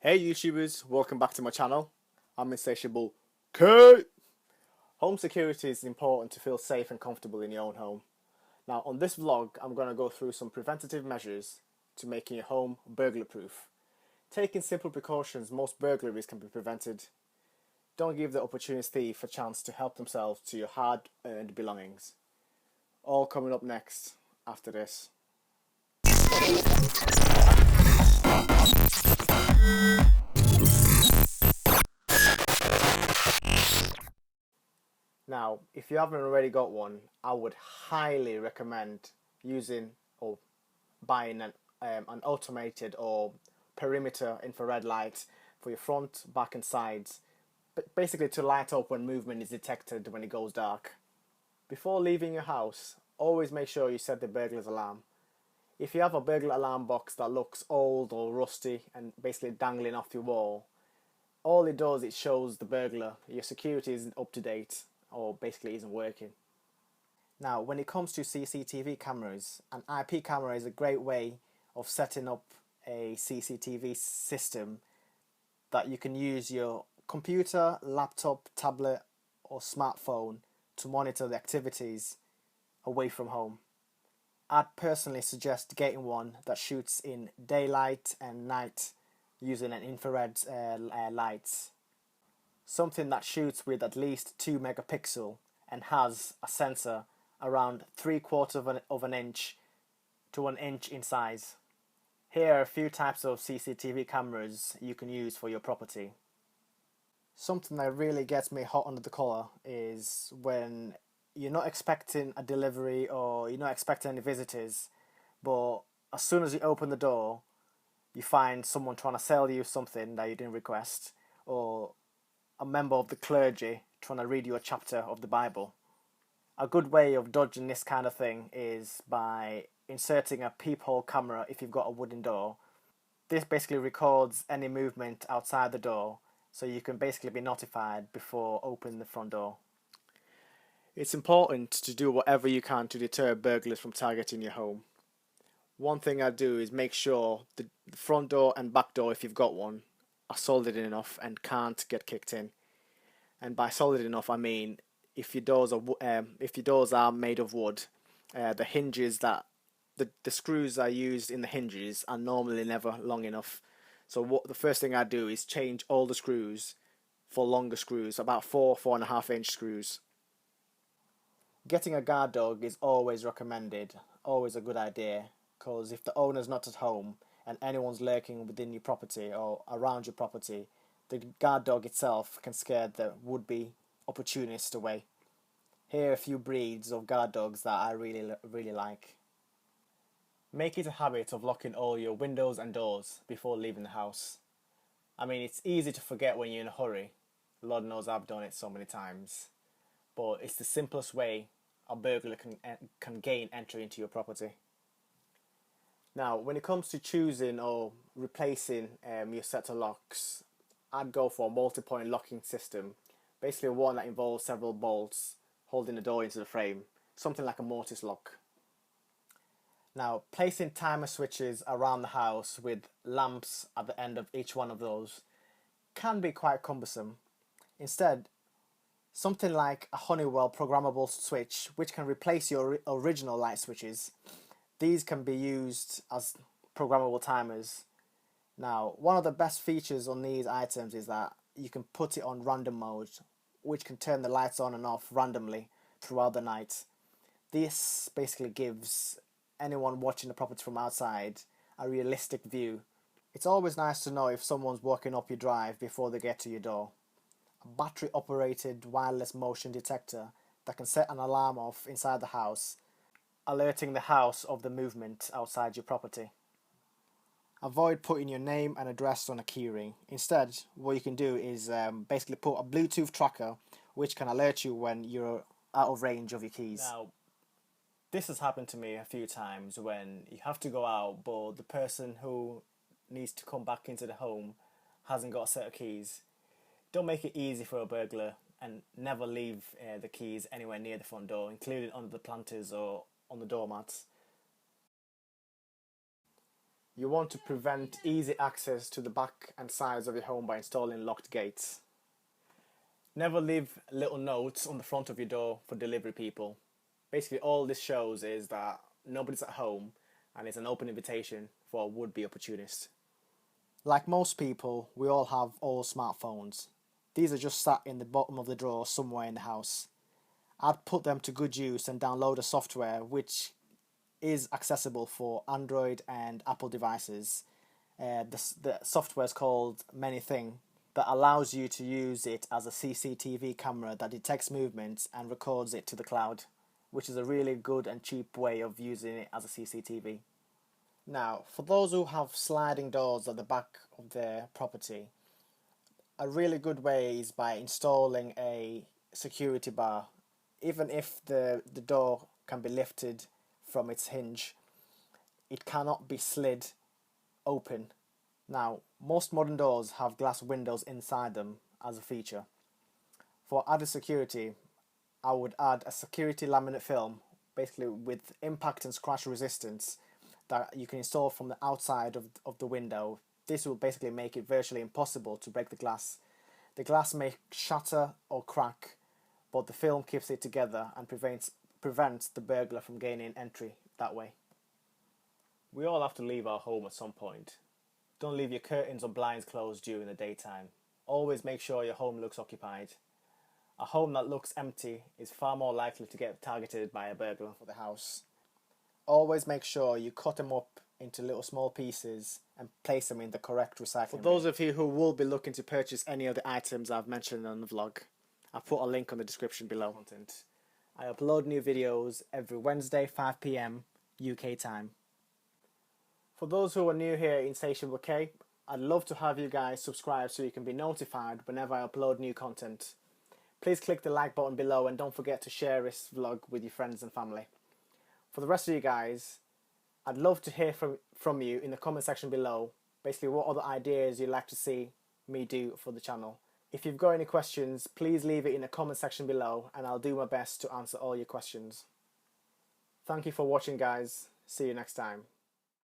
Hey YouTubers, welcome back to my channel. I'm Insatiable K. Home security is important to feel safe and comfortable in your own home. Now on this vlog, I'm going to go through some preventative measures to making your home burglar proof. Taking simple precautions, most burglaries can be prevented. Don't give the opportunist thief a chance to help themselves to your hard-earned belongings. All coming up next after this. Now, if you haven't already got one, I would highly recommend using or buying an automated or perimeter infrared light for your front, back, and sides, but basically to light up when movement is detected when it goes dark. Before leaving your house, always make sure you set the burglar's alarm. If you have a burglar alarm box that looks old or rusty and basically dangling off your wall, all it does is shows the burglar your security isn't up to date or basically isn't working. Now, when it comes to CCTV cameras, an IP camera is a great way of setting up a CCTV system that you can use your computer, laptop, tablet, or smartphone to monitor the activities away from home. I'd personally suggest getting one that shoots in daylight and night using an infrared light. Something that shoots with at least 2 megapixel and has a sensor around 3/4 of an inch to 1 inch in size. Here are a few types of CCTV cameras you can use for your property. Something that really gets me hot under the collar is when you're not expecting a delivery or you're not expecting any visitors, but as soon as you open the door, you find someone trying to sell you something that you didn't request, or a member of the clergy trying to read you a chapter of the Bible. A good way of dodging this kind of thing is by inserting a peephole camera if you've got a wooden door. This basically records any movement outside the door, so you can basically be notified before opening the front door. It's important to do whatever you can to deter burglars from targeting your home. One thing I do is make sure the front door and back door, if you've got one, are solid enough and can't get kicked in. And by solid enough, I mean if your doors are made of wood, the hinges that the screws that are used in the hinges are normally never long enough. So what the first thing I do is change all the screws for longer screws, about 4.5 inch screws. Getting a guard dog is always recommended, always a good idea, because if the owner's not at home and anyone's lurking within your property or around your property, the guard dog itself can scare the would-be opportunist away. Here are a few breeds of guard dogs that I really like. Make it a habit of locking all your windows and doors before leaving the house. I mean, it's easy to forget when you're in a hurry. Lord knows I've done it so many times. But it's the simplest way a burglar can gain entry into your property. Now, when it comes to choosing or replacing your set of locks, I'd go for a multi-point locking system. Basically one that involves several bolts holding the door into the frame, something like a mortise lock. Now, placing timer switches around the house with lamps at the end of each one of those can be quite cumbersome. Instead, something like a Honeywell programmable switch, which can replace your original light switches. These can be used as programmable timers. Now, one of the best features on these items is that you can put it on random mode, which can turn the lights on and off randomly throughout the night. This basically gives anyone watching the property from outside a realistic view. It's always nice to know if someone's walking up your drive before they get to your door. A battery-operated wireless motion detector that can set an alarm off inside the house, alerting the house of the movement outside your property. Avoid putting your name and address on a keyring. Instead, what you can do is basically put a Bluetooth tracker which can alert you when you're out of range of your keys. Now, this has happened to me a few times when you have to go out, but the person who needs to come back into the home hasn't got a set of keys. Don't make it easy for a burglar and never leave the keys anywhere near the front door, including under the planters or on the doormats. You want to prevent easy access to the back and sides of your home by installing locked gates. Never leave little notes on the front of your door for delivery people. Basically, all this shows is that nobody's at home and it's an open invitation for a would-be opportunist. Like most people, we all have old smartphones. These are just sat in the bottom of the drawer somewhere in the house. I'd put them to good use and download a software which is accessible for Android and Apple devices. The software is called ManyThing, that allows you to use it as a CCTV camera that detects movements and records it to the cloud, which is a really good and cheap way of using it as a CCTV. Now, for those who have sliding doors at the back of their property, a really good way is by installing a security bar. Even if the door can be lifted from its hinge, it cannot be slid open. Now, most modern doors have glass windows inside them as a feature. For added security, I would add a security laminate film, basically with impact and scratch resistance, that you can install from the outside of the window. This will basically make it virtually impossible to break the glass. The glass may shatter or crack, but the film keeps it together and prevents the burglar from gaining entry that way. We all have to leave our home at some point. Don't leave your curtains or blinds closed during the daytime. Always make sure your home looks occupied. A home that looks empty is far more likely to get targeted by a burglar for the house. Always make sure you cut them up into little small pieces and place them in the correct recycling bin. For those of you who will be looking to purchase any of the items I've mentioned on the vlog, I'll put a link on the description below. I upload new videos every Wednesday 5 PM UK time. For those who are new here in Station Bouquet, I'd love to have you guys subscribe so you can be notified whenever I upload new content. Please click the like button below and don't forget to share this vlog with your friends and family. For the rest of you guys, I'd love to hear from you in the comment section below, basically what other ideas you'd like to see me do for the channel. If you've got any questions, please leave it in the comment section below and I'll do my best to answer all your questions. Thank you for watching, guys. See you next time.